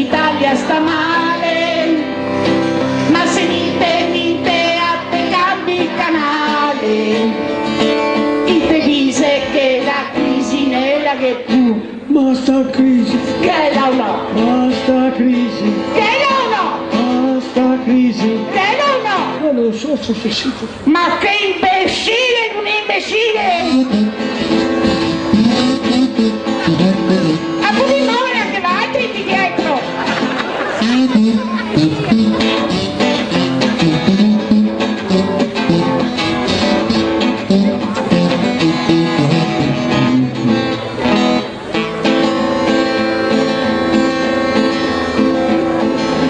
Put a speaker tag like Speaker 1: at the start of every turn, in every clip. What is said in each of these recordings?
Speaker 1: l'Italia sta male, ma se niente a te cambi il canale, e te dice che la crisi nella che tu,
Speaker 2: basta crisi,
Speaker 1: che no no,
Speaker 2: basta crisi,
Speaker 1: che no no,
Speaker 2: basta crisi,
Speaker 1: che no no,
Speaker 2: non lo so, forse sì.
Speaker 1: ma che imbecille, un imbecille! A poter muovere anche l'altri di dietro!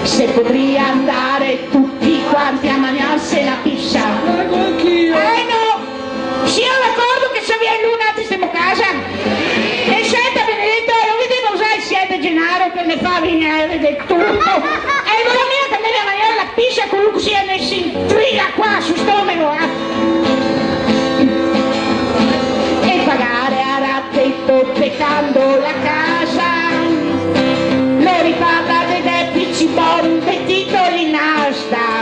Speaker 1: Se potrei andare tutti quanti a mangiarsi la pizza.
Speaker 2: Anch'io.
Speaker 1: No! Sì, ho d'accordo che se viene l'una ti stiamo a casa. E senta Benedetto, non vedevo usare il 7 Gennaro che ne fa venire del tutto. E non ho neanche andare a mangiare la pizza con lui così ne si intriga qua sul stomaco. E pagare a rate ipotecando la casa. Lo ripaga dei debiti buoni, dei titoli in asta.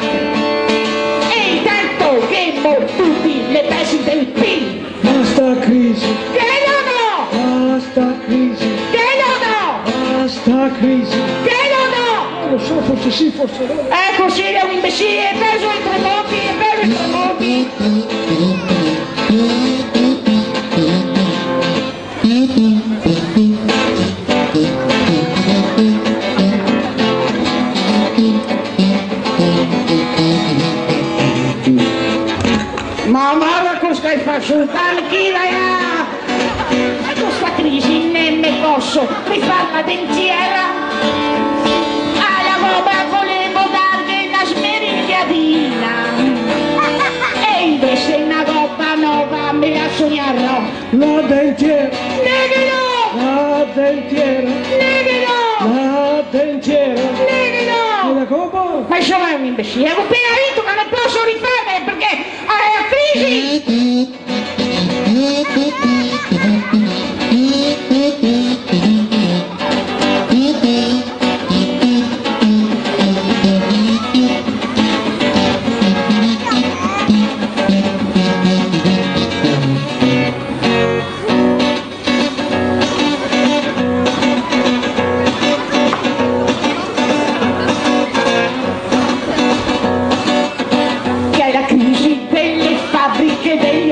Speaker 1: E intanto che tutti le pezzi del PIL.
Speaker 2: Basta crisi,
Speaker 1: Che no!
Speaker 2: basta crisi,
Speaker 1: Che no!
Speaker 2: basta crisi.
Speaker 1: Che no!
Speaker 2: Non lo so, forse sì, forse no.
Speaker 1: Così è un imbecille, è preso i Tremonti, è preso i Tremonti. Ma guarda cosa hai fatto, tranquilla, con sta crisi ne posso rifare la dentiera. Alla roba volevo dargli una smerigliadina e invece una roba nuova me la sognarò.
Speaker 2: La dentiera,
Speaker 1: Neghino!
Speaker 2: la dentiera,
Speaker 1: Neghino!
Speaker 2: la dentiera.
Speaker 1: Neghino!
Speaker 2: E la copa?
Speaker 1: Ma insomma è un imbecille, ho appena detto che non posso rifare perché la crisi!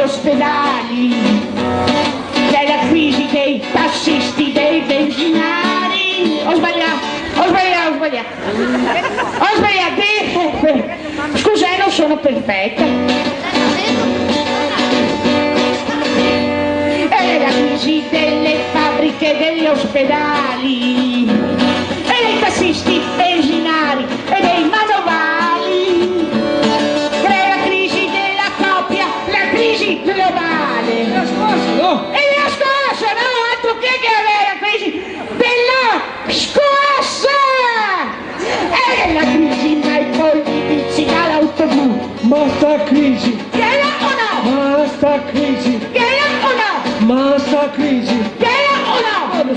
Speaker 1: Ospedali, c'è la crisi dei tassisti, dei benzinari. Ho sbagliato. Scusa, non sono perfetta. È la crisi delle fabbriche, degli ospedali e dei tassisti,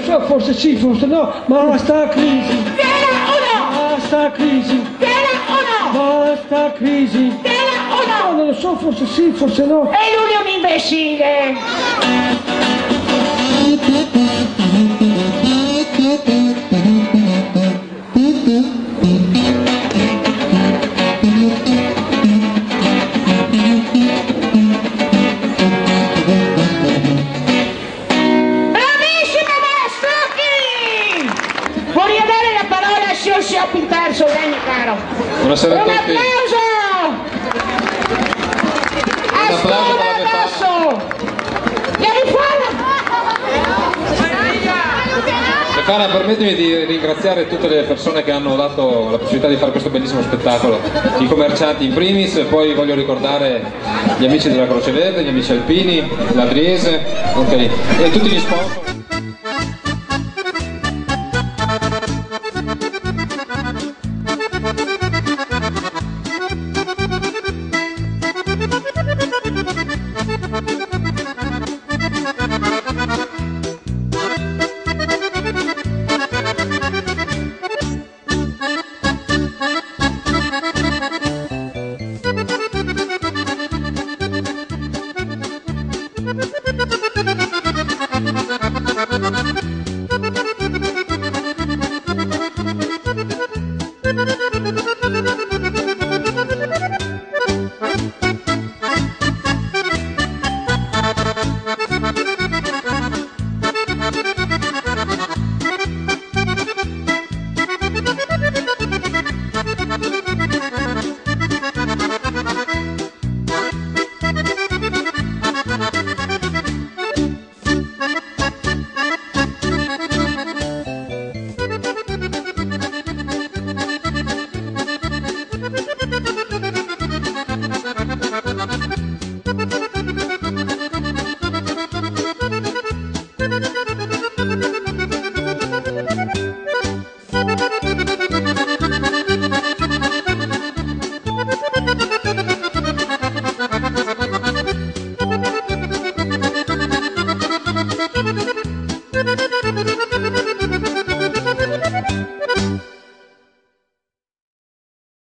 Speaker 2: so, forse sì, forse no, basta crisi.
Speaker 1: Tela o no?
Speaker 2: Basta crisi.
Speaker 1: Tela o no?
Speaker 2: Basta crisi.
Speaker 1: Tela o
Speaker 2: No,
Speaker 1: no?
Speaker 2: non lo so, forse sì, forse no.
Speaker 1: E lui è un imbecille. Bravissimo Mastrocchi! Può riavere la parola al signor Shopping Perso, Dani caro.
Speaker 3: Buonasera a
Speaker 1: Un
Speaker 3: tutti.
Speaker 1: applauso!
Speaker 3: applauso per la
Speaker 1: Ascolta
Speaker 3: Befana.
Speaker 1: adesso! Vieni fuori!
Speaker 3: Befana, permettimi di ringraziare tutte le persone che hanno dato la possibilità di fare questo bellissimo spettacolo, i commercianti in primis, e poi voglio ricordare gli amici della Croce Verde, gli amici alpini, l'Adriese, ok, e tutti gli sponsor.